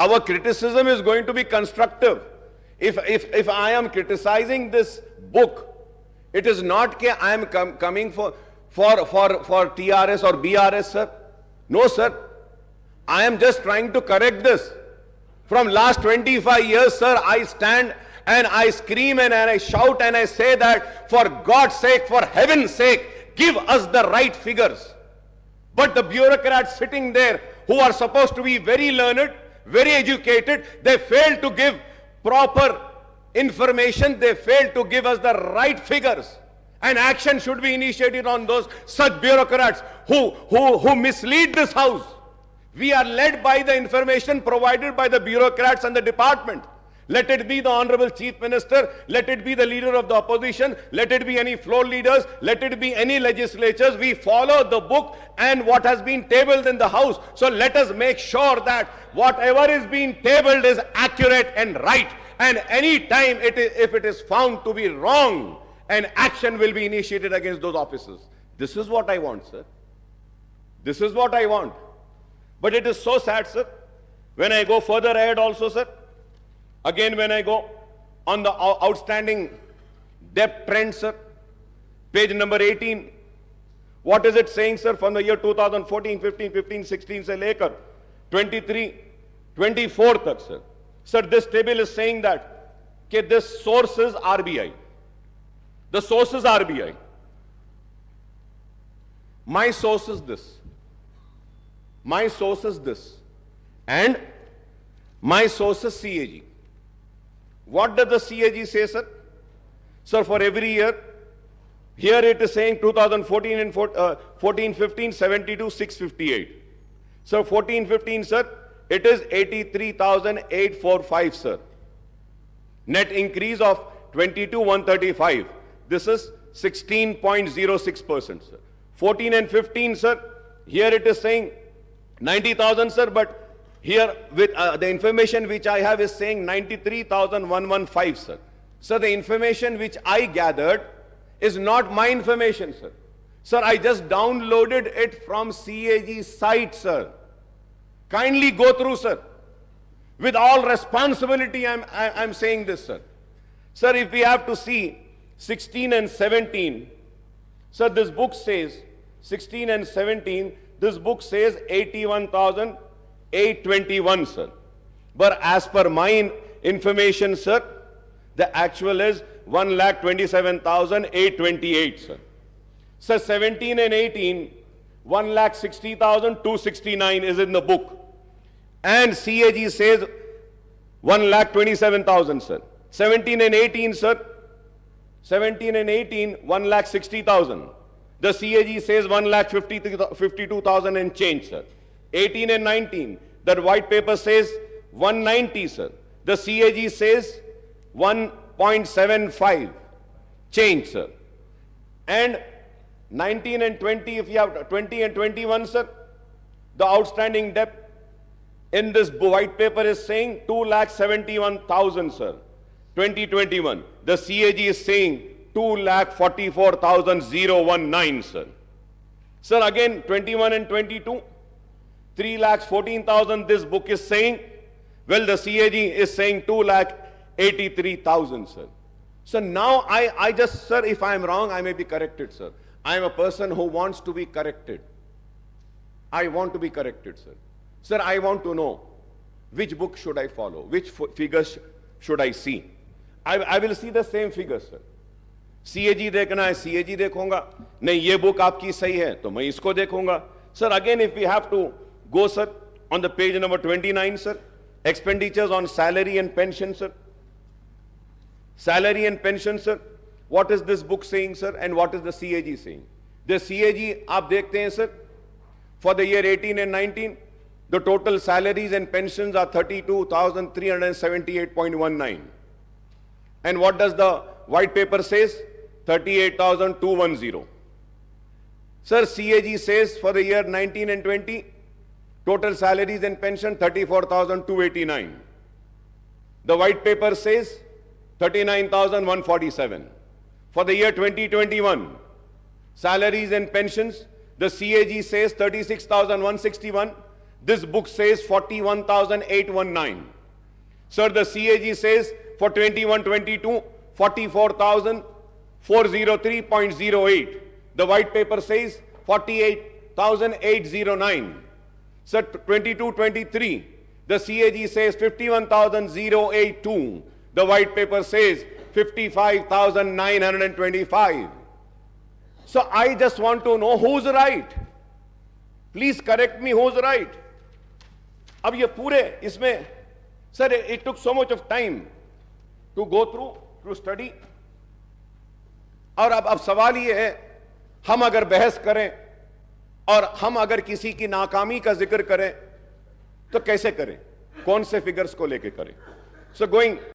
our criticism is going to be constructive. If I am criticizing this book, it is not that I am coming for TRS or BRS, sir. No, sir. I am just trying to correct this. From last 25 years, sir, I stand and I scream and I shout and I say that for God's sake, for heaven's sake, give us the right figures. But the bureaucrats sitting there who are supposed to be very learned, very educated, they fail to give proper information. They fail to give us the right figures. And action should be initiated on those such bureaucrats who mislead this house. We are led by the information provided by the bureaucrats and the department. Let it be the Honorable Chief Minister, let it be the leader of the opposition, let it be any floor leaders, let it be any legislatures. We follow the book and what has been tabled in the house. So let us make sure that whatever is being tabled is accurate and right. And any time if it is found to be wrong, an action will be initiated against those officers. This is what I want, sir. This is what I want. But it is so sad, sir. When I go further ahead also, sir, again when I go on the outstanding debt trend, sir, page number 18, what is it saying, sir, from the year 2014, 15, 15, 16 se lekar 23, 24 tak, sir. Sir, this table is saying that this source is RBI. The source is RBI. My source is this. My source is this. And my source is CAG. What does the CAG say, sir? Sir, for every year, here it is saying 2014 and 14, 15, 72, 658. So 14, 15, sir, it is 83,845, sir. Net increase of 22,135. This is 16.06%, sir. 14 and 15, sir, here it is saying 90,000, sir, but here with the information which I have is saying 93,115, sir. So the information which I gathered is not my information, sir. Sir, I just downloaded it from CAG site, sir. Kindly go through, sir. With all responsibility, I'm saying this, sir. Sir, if we have to see 16 and 17, sir, this book says 16 and 17, this book says 81,821, sir. But as per my information, sir, the actual is 1,27,828, sir. Sir, 17 and 18, 1,60,269 is in the book. And CAG says 1,27,000, sir. 17 and 18, sir. 17 and 18, 1,60,000. The CAG says 1,52,000 and change, sir. 18 and 19, the white paper says 190, sir. The CAG says 1.75 change, sir. And 19 and 20, if you have 20 and 21, sir, the outstanding debt in this white paper is saying 2,71,000, sir. 2021. The CAG is saying 2,44,019, sir. Sir, again 21 and 22, 3,14,000 this book is saying. Well, the CAG is saying 2,83,000, sir. So now I just, sir, if I am wrong, I may be corrected, sir. I am a person who wants to be corrected. I want to be corrected, sir. Sir, I want to know which book should I follow, which figures should I see. I will see the same figures, sir. CAG देखना है, CAG देखूंगा. नहीं, ये book आपकी सही है, तो मैं इसको देखूंगा. Sir, again, if we have to go, sir, on the page number 29, sir, expenditures on salary and pension, sir. Salary and pension, sir. What is this book saying, sir, and what is the CAG saying? The CAG, आप देखते हैं, sir, for the year 18 and 19, the total salaries and pensions are 32,378.19. And what does the white paper says? 38,210. Sir, CAG says for the year 19 and 20, total salaries and pension 34,289. The white paper says 39,147. For the year 2021, salaries and pensions, the CAG says 36,161. This book says 41,819. Sir, the CAG says for 21-22, 44,403.08. The white paper says 48,809. Sir, 22-23, the CAG says 51,082. The white paper says 55,925. So I just want to know who's right. Please correct me, who's right. अब ये पूरे इसमें, sir, it took so much of time to go through, to study. और अब सवाल ये है, हम अगर बहस करें और हम अगर किसी की नाकामी का जिक्र करें तो कैसे करें, कौन से फिगर्स को लेके करें. So going